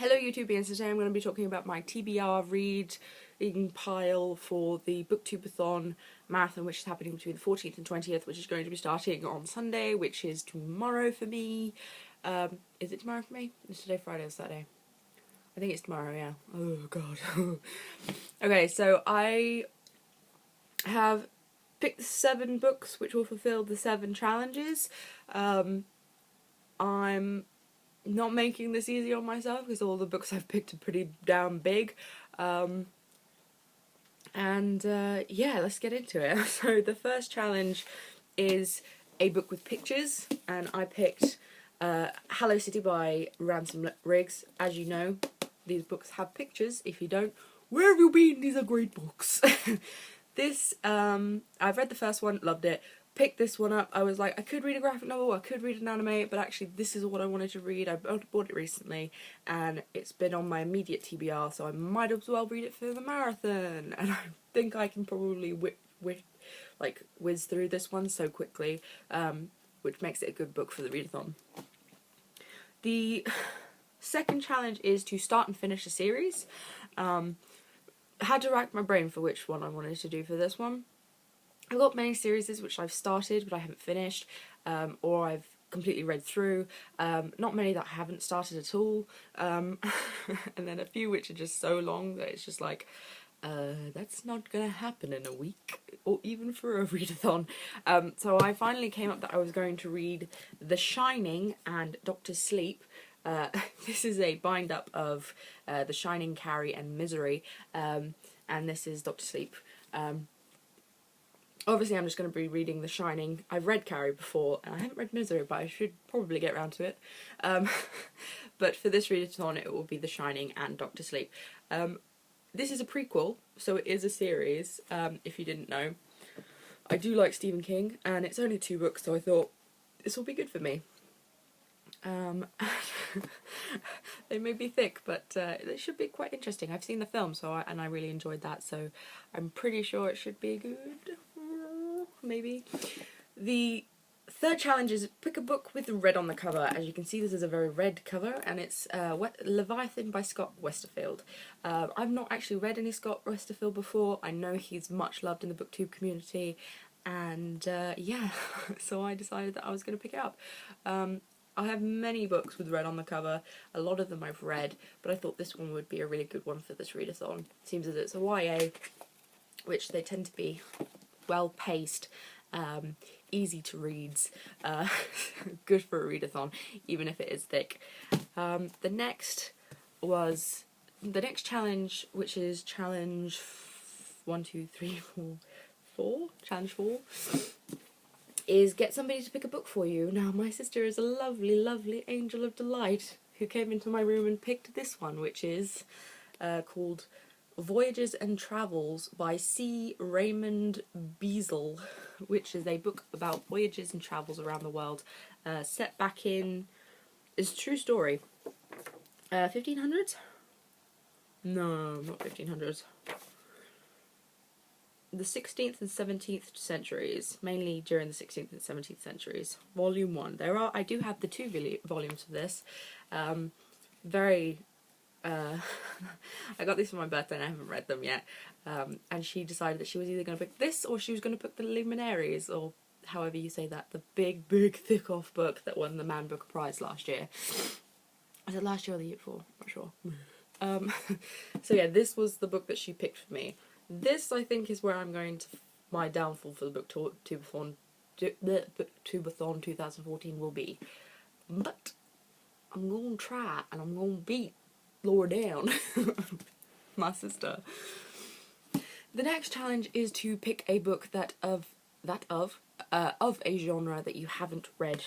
Hello YouTubians, today I'm going to be talking about my TBR reading pile for the Booktubeathon marathon, which is happening between the 14th and 20th, which is going to be starting on Sunday, which is tomorrow for me. Is it tomorrow for me? Is today Friday or Saturday? I think it's tomorrow, yeah. Oh god. Okay, so I have picked 7 books which will fulfill the 7 challenges. I'm not making this easy on myself because all the books I've picked are pretty damn big. Yeah, let's get into it. So the first challenge is a book with pictures, and I picked Hello City by Ransom Riggs. As you know, these books have pictures. If you don't, where have you been? These are great books. This, I've read the first one, loved it. Picked this one up. I was like, I could read a graphic novel, I could read an anime, but actually this is what I wanted to read. I bought it recently, and it's been on my immediate TBR, so I might as well read it for the marathon. And I think I can probably whiz through this one so quickly, which makes it a good book for the readathon. The second challenge is to start and finish a series. I had to rack my brain for which one I wanted to do for this one. I've got many series which I've started but I haven't finished, or I've completely read through. Not many that I haven't started at all, and then a few which are just so long that it's just like, that's not gonna happen in a week, or even for a readathon. So I finally came up that I was going to read The Shining and Dr. Sleep. This is a bind-up of The Shining, Carrie and Misery, and this is Dr. Sleep. Obviously I'm just going to be reading The Shining. I've read Carrie before, and I haven't read Misery, but I should probably get around to it. But for this readathon it will be The Shining and Dr. Sleep. This is a prequel, so it is a series, if you didn't know. I do like Stephen King, and it's only 2 books, so I thought this will be good for me. They may be thick, but they should be quite interesting. I've seen the film, and I really enjoyed that, so I'm pretty sure it should be good. Maybe. The third challenge is pick a book with red on the cover. As you can see, this is a very red cover, and it's Leviathan by Scott Westerfield. I've not actually read any Scott Westerfield before. I know he's much loved in the booktube community, and yeah, so I decided that I was going to pick it up. I have many books with red on the cover. A lot of them I've read, but I thought this one would be a really good one for this readathon. Seems as it's a YA, which they tend to be well-paced, easy to reads, good for a readathon, even if it is thick. The next challenge, which is challenge 1, 2, 3, 4, challenge 4, is get somebody to pick a book for you. Now, my sister is a lovely, lovely angel of delight who came into my room and picked this one, which is called Voyages and Travels by C. Raymond Beazle, which is a book about voyages and travels around the world, set back in, it's a true story, 1500s? No, not 1500s. The 16th and 17th centuries, mainly during the 16th and 17th centuries. Volume 1. I do have the 2 volumes of this. I got these for my birthday and I haven't read them yet. And she decided that she was either going to pick this or she was going to pick the Luminaries, or however you say that, the big, big, thick-off book that won the Man Booker Prize last year. Was it last year or the year before? Not sure. So yeah, this was the book that she picked for me. This, I think, is where I'm going to, my downfall for the Booktubeathon 2014 will be. But I'm going to try, and I'm going to beat Laura down, my sister. The next challenge is to pick a book of a genre that you haven't read,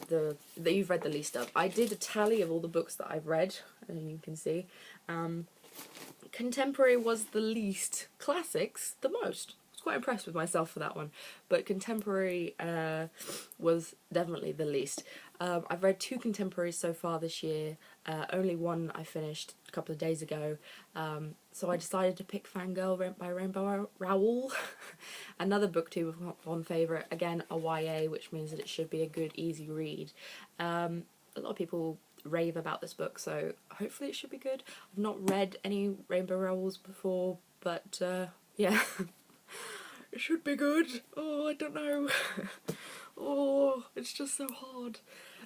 that you've read the least of. I did a tally of all the books that I've read, as you can see. Contemporary was the least, classics the most. I was quite impressed with myself for that one, but contemporary was definitely the least. I've read 2 contemporaries so far this year, only one I finished a couple of days ago, so I decided to pick Fangirl by Rainbow Rowell, another Booktubeathon favourite, again a YA, which means that it should be a good, easy read. A lot of people rave about this book, so hopefully it should be good. I've not read any Rainbow Rowells before, but yeah, it should be good. Oh, I don't know. Oh, it's just so hard.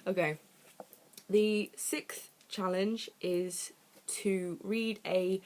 Okay, the 6th challenge is to read a